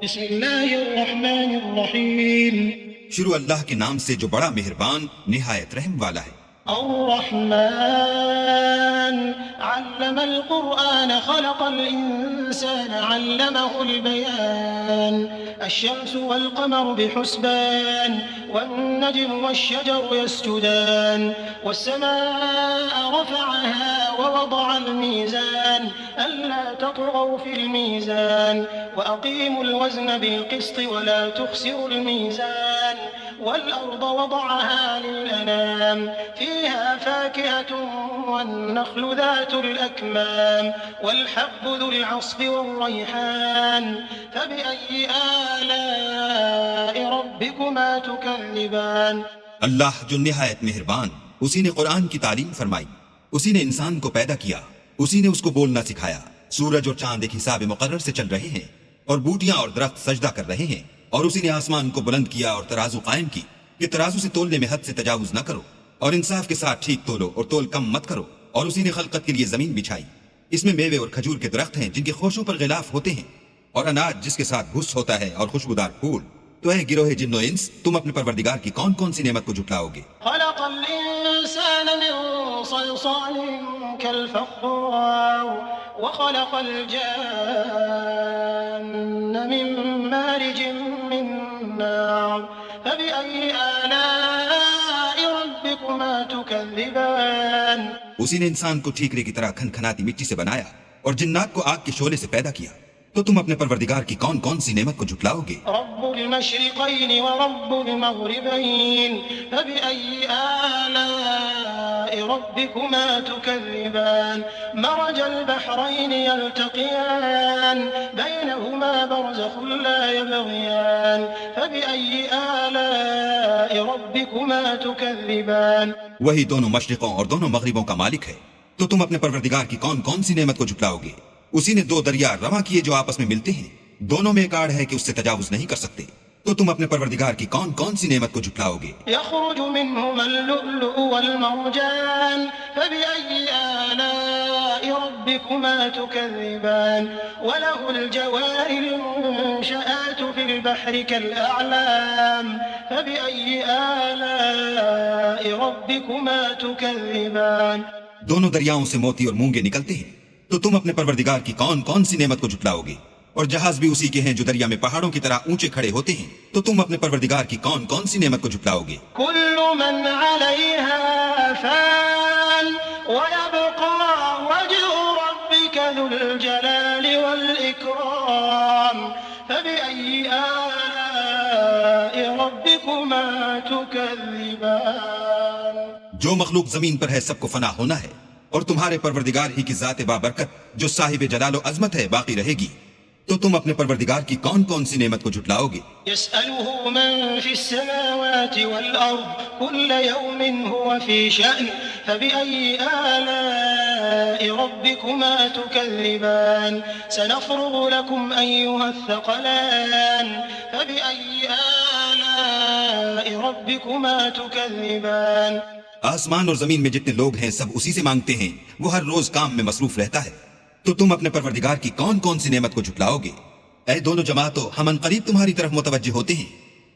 بسم اللہ الرحمن الرحیم. شروع اللہ کے نام سے جو بڑا مہربان نہایت رحم والا ہے. الرحمن علم القرآن خلق الإنسان علمه البيان الشمس والقمر بحسبان والنجم والشجر يسجدان والسماء رفعها ووضع الميزان ألا تطغوا في الميزان وأقيموا الوزن بالقسط ولا تخسروا الميزان والأرض وضعها للأنام فيها فاكهة والنخل ذات الأكمام والحب ذو العصف والريحان فبأي آلاء ربكما تكذبان. اللہ جو نہایت مہربان، اسی نے قرآن کی تعلیم فرمائی، اسی نے انسان کو پیدا کیا، اسی نے اس کو بولنا سکھایا. سورج اور چاند ایک حساب مقرر سے چل رہے ہیں اور بوٹیاں اور درخت سجدہ کر رہے ہیں. اور اسی نے آسمان کو بلند کیا اور ترازو قائم کی کہ ترازو سے تولنے میں حد سے تجاوز نہ کرو اور انصاف کے ساتھ ٹھیک تولو اور تول کم مت کرو. اور اسی نے خلقت کے لیے زمین بچھائی، اس میں میوے اور کھجور کے درخت ہیں جن کے خوشوں پر غلاف ہوتے ہیں، اور اناج جس کے ساتھ بھس ہوتا ہے اور خوشبودار پھول. تو اے گروہ جن و انس، تم اپنے پروردگار کی کون کون سی نعمت کو جھٹلاؤ گے؟ خلق الإنسان من صلصال كالفخار وخلق الجان من مارج من نار فبأي آلاء ربكما تكذبان. اسی نے انسان کو ٹھیکرے کی طرح کھنکھناتی مٹی سے بنایا اور جنات کو آگ کے شعلے سے پیدا کیا. تو تم اپنے پروردگار کی کون کون سی نعمت کو جھٹلاؤ گے؟ رب المشرقين ورب المغربين فبأي آلاء ربكما تكذبان. مرج البحرين يلتقيان بينهما برزخ لا يبغيان فبأي آلاء ربكما تكذبان. وہی دونوں مشرقوں اور دونوں مغربوں کا مالک ہے. تو تم اپنے پروردگار کی کون کون سی نعمت کو جھٹلاؤ گے؟ اسی نے دو دریا رواں کیے جو آپس میں ملتے ہیں، دونوں میں ایک آڑ ہے کہ اس سے تجاوز نہیں کر سکتے. تو تم اپنے پروردگار کی کون کون سی نعمت کو جھٹلاؤ گے؟ يخرج منهما اللؤلؤ والمرجان فبأي آلاء ربكما تكذبان. وله الجوار المنشآت في البحر كالأعلام فبأي آلاء ربكما تكذبان. دونوں دریاؤں سے موتی اور مونگے نکلتے ہیں. تو تم اپنے پروردگار کی کون کون سی نعمت کو جھٹلاؤ گے؟ اور جہاز بھی اسی کے ہیں جو دریا میں پہاڑوں کی طرح اونچے کھڑے ہوتے ہیں. تو تم اپنے پروردگار کی کون کون سی نعمت کو جھٹلاؤ گے؟ كل من عليها فان ويبقى وجه ربك ذو الجلال والإكرام فبأي آلاء ربكما تكذبان. جو مخلوق زمین پر ہے سب کو فنا ہونا ہے، اور تمہارے پروردگار ہی کی ذات بابرکت جو صاحب جلال و عظمت ہے باقی رہے گی. تو تم اپنے پروردگار کی کون کون سی نعمت کو جھٹلاؤ گے؟ يسأله من في السماوات والأرض كل يوم هو في شأن فبأي آلاء ربكما تكذبان. سنفرغ لكم أيها الثقلان فبأي آلاء ربكما تكذبان. آسمان اور زمین میں جتنے لوگ ہیں سب اسی سے مانگتے ہیں، وہ ہر روز کام میں مصروف رہتا ہے. تو تم اپنے پروردگار کی کون کون سی نعمت کو جھٹلاؤ گے؟ اے دونوں جماعتوں، ہم عنقریب تمہاری طرف متوجہ ہوتے ہیں.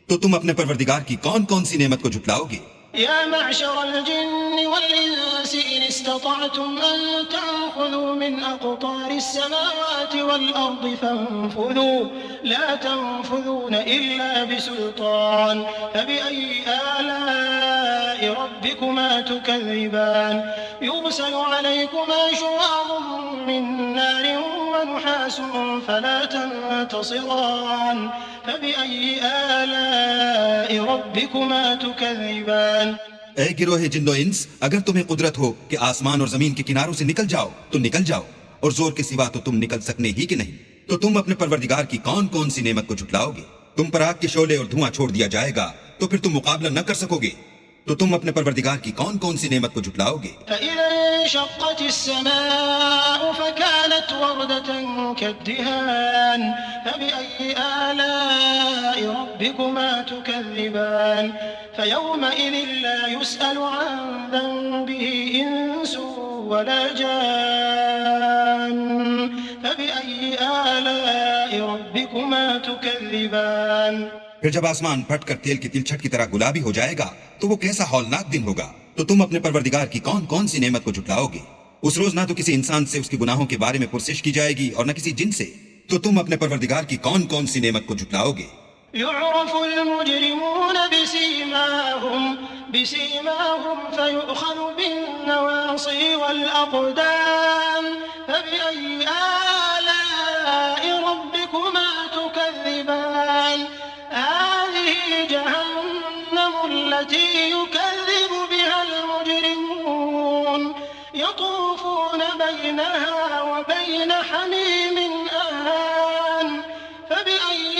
تو تم اپنے پروردگار کی کون کون سی نعمت کو جھٹلاؤ گے؟ يا معشر الجن والإنس إن استطعتم أن تنفذوا من أقطار السماوات والأرض فانفذوا لا تنفذون إلا بسلطان فبأي آلاء ربكما تكذبان. يرسل عليكما شواظ من نار ونحاس فلا تنتصران فبأي آلاء ربكما تكذبان. اے گروہ جن و انس، اگر تمہیں قدرت ہو کہ آسمان اور زمین کے کناروں سے نکل جاؤ تو نکل جاؤ، اور زور کے سوا تو تم نکل سکنے ہی کہ نہیں. تو تم اپنے پروردگار کی کون کون سی نعمت کو جھٹلاؤ گے؟ تم پر آگ کے شعلے اور دھواں چھوڑ دیا جائے گا تو پھر تم مقابلہ نہ کر سکو گے. تو تم اپنے پروردگار کی کون کون سی نعمت کو جھٹلاؤ گے؟ فإذا انشقت السماء فكانت وردة كالدهان فبأي آلاء ربكما تكذبان. فيومئذ لا يسأل عن ذنبه إنس ولا جان فبأي آلاء ربكما ربكما تكذبان پھر جب آسمان پھٹ کر تیل کی تلچھٹ کی طرح گلابی ہو جائے گا تو وہ کیسا ہولناک دن ہوگا. تو تم اپنے پروردگار کی کون کون سی نعمت کو جھٹلاؤ گے؟ اس روز نہ تو کسی انسان سے اس کے گناہوں کے بارے میں پرسش کی جائے گی اور نہ کسی جن سے. تو تم اپنے پروردگار کی کون کون سی نعمت کو جھٹلاؤ گے؟ يعرف المجرمون بسيماهم فيؤخذ بالنواصي والأقدام فبأي آلاء ربكما تكذبان هذه جهنم التي يكذب بها المجرمون يطوفون بينها وبين حميم آن فبأي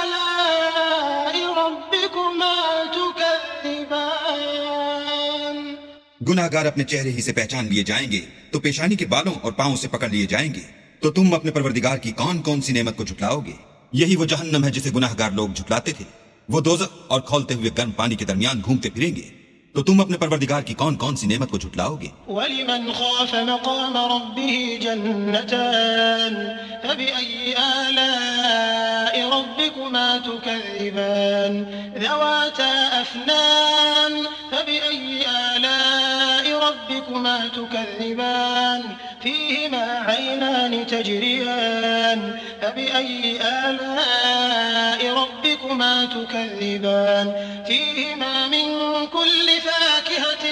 آلاء ربكما تكذبان گناہگار اپنے چہرے ہی سے پہچان لیے جائیں گے تو پیشانی کے بالوں اور پاؤں سے پکڑ لیے جائیں گے. تو تم اپنے پروردگار کی کون کون سی نعمت کو جھٹلاؤ گے؟ یہی وہ جہنم ہے جسے گناہگار لوگ جھٹلاتے تھے. وہ دوزخ اور کھولتے ہوئے گرم پانی کے درمیان گھومتے پھریں گے. تو تم اپنے پروردگار کی کون کون سی نعمت کو جھٹلاؤ گے؟ ولمن خاف مقام ربه جنتان فبأي آلاء ربكما تكذبان ذواتا أفنان فبأي آلاء ربكما تكذبان فيهما عينان تجريان فبأي آلاء ربكما تكذبان فيهما من كل فاكهة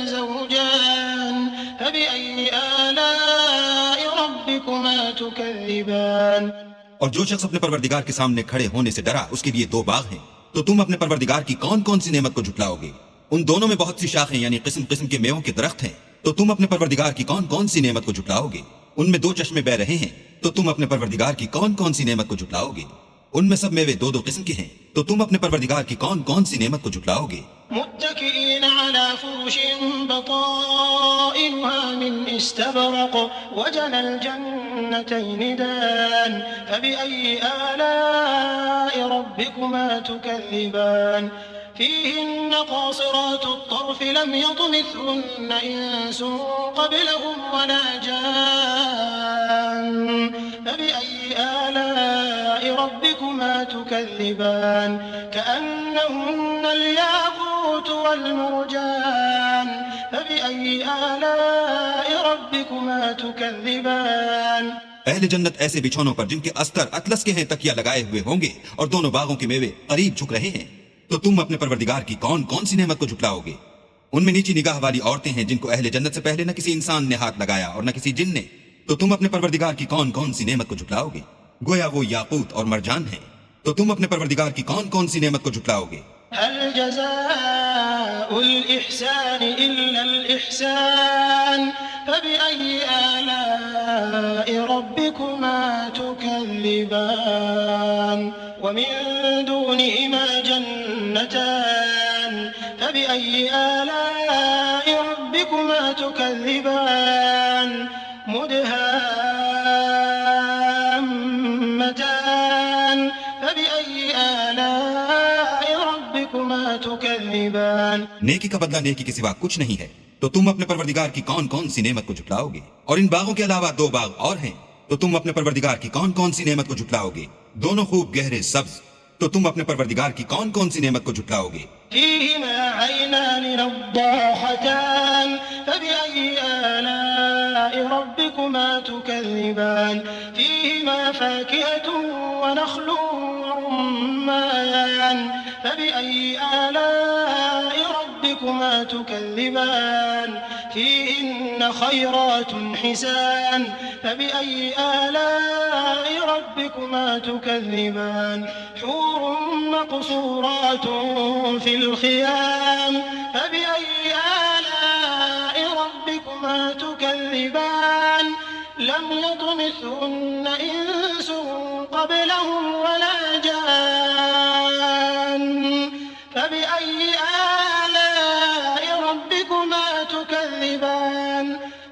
زوجان فبأي آلاء ربكما تكذبان اور جو شخص اپنے پروردگار کے سامنے کھڑے ہونے سے ڈرا اس کے لیے دو باغ ہیں. تو تم اپنے پروردگار کی کون کون سی نعمت کو جھٹلاؤ گے؟ ان دونوں میں بہت سی شاخیں یعنی قسم قسم کے میووں کے درخت ہیں. تو تم اپنے پروردگار کی کون کون سی نعمت کو جھٹلاؤ گے؟ ان میں دو چشمے بہ رہے ہیں. تو تم اپنے پروردگار کی کون کون سی نعمت کو جھٹلاؤ گے؟ ان میں سب میوے دو دو قسم کے ہیں. تو تم اپنے پروردگار کی کون کون سی نعمت کو جھٹلاؤ گے؟ متكئين على فرش بطائنها من استبرق وجنى الجنتين دان فبأي آلاء ربكما تكذبان فيهن قاصرات الطرف لم يطمثهن إنس قبلهم ولا جان فبأي آلاء ربكما تكذبان كأنهن الياقوت والمرجان فبأي آلاء ربكما تكذبان اہل جنت ایسے بچھونوں پر جن کے استر اطلس کے ہیں تکیہ لگائے ہوئے ہوں گے اور دونوں باغوں کے میوے قریب جھک رہے ہیں. تو تم اپنے پروردگار کی کون کون سی نعمت کو جھٹلاؤ گے؟ ان میں نیچی نگاہ والی عورتیں ہیں جن کو اہل جنت سے پہلے نہ کسی انسان نے ہاتھ لگایا اور نہ کسی جن نے. تو تم اپنے پروردگار کی کون کون سی نعمت کو جھٹلاؤ گے؟ گویا وہ یاقوت اور مرجان ہیں. تو تم اپنے پروردگار کی کون کون سی نعمت کو جھٹلاؤ گے؟ هل جزاء الإحسان إلا الإحسان فبأي آلاء ربكما تكذبان ومن دونهما جنتان فبأي آلاء ربكما تكذبان مدهامتان فبأي آلاء ربكما تكذبان نیکی کا بدلہ نیکی کے سوا کچھ نہیں ہے. تو تم اپنے پروردگار کی کون کون سی نعمت کو جھٹلاؤ گے؟ اور ان باغوں کے علاوہ دو باغ اور ہیں. تو تم اپنے پروردگار کی کون کون سی نعمت کو جھٹلاؤ گے؟ دونوں خوب گہرے سبز. تو تم اپنے پروردگار کی کون کون سی نعمت کو جھٹلاؤ گے؟ فيهما عينان نضاختان فبأي آلاء ربكما تكذبان فيهما فاكهة ونخل ورمان فبأي آلاء ربكما تكذبان فيهن خيرات حسان فبأي آلاء ربكما تكذبان حور مقصورات في الخيام فبأي آلاء ربكما تكذبان لم يطمثهن إنس قبلهم ولا جان فبأي آلاء ربكما تكذبان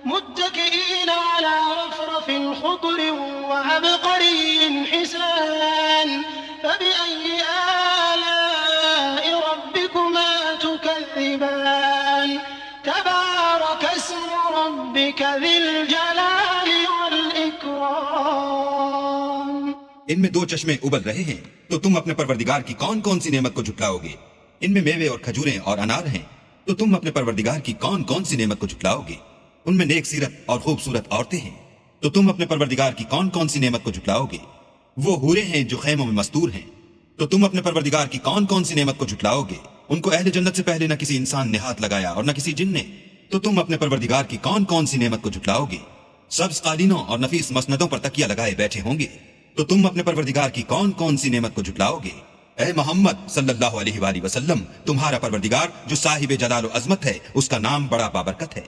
متكئين على رفرف خضر وعبقري حسان فبأي آلاء ربكما تكذبان تبارك اسم ربك ذي الجلال والإكرام ان ان میں 2 چشمے ابل رہے ہیں، تو تم اپنے پروردگار کی کون کون سی نعمت کو جھٹلاؤ گے؟ ان میں میوے اور کھجوریں اور انار ہیں، تو تم اپنے پروردگار کی کون کون سی نعمت کو جھٹلاؤ گے؟ ان میں نیک سیرت اور خوبصورت عورتیں ہیں، تو تم اپنے پروردگار کی کون کون سی نعمت کو جھٹلاؤ گے؟ وہ حوریں ہیں جو خیموں میں مستور ہیں، تو تم اپنے پروردگار کی کون کون سی نعمت کو جھٹلاؤ گے؟ ان کو اہل جنت سے پہلے نہ کسی انسان نے ہاتھ لگایا اور نہ کسی جن نے، تو تم اپنے پروردگار کی کون کون سی نعمت کو جھٹلاؤ گے؟ سبز قالینوں اور نفیس مسندوں پر تکیہ لگائے بیٹھے ہوں گے، تو تم اپنے پروردگار کی کون کون سی نعمت کو جھٹلاؤ گے؟ اے محمد صلی اللہ علیہ وآلہ وسلم، تمہارا پروردگار جو صاحب جلال و عظمت ہے، اس کا نام بڑا بابرکت ہے۔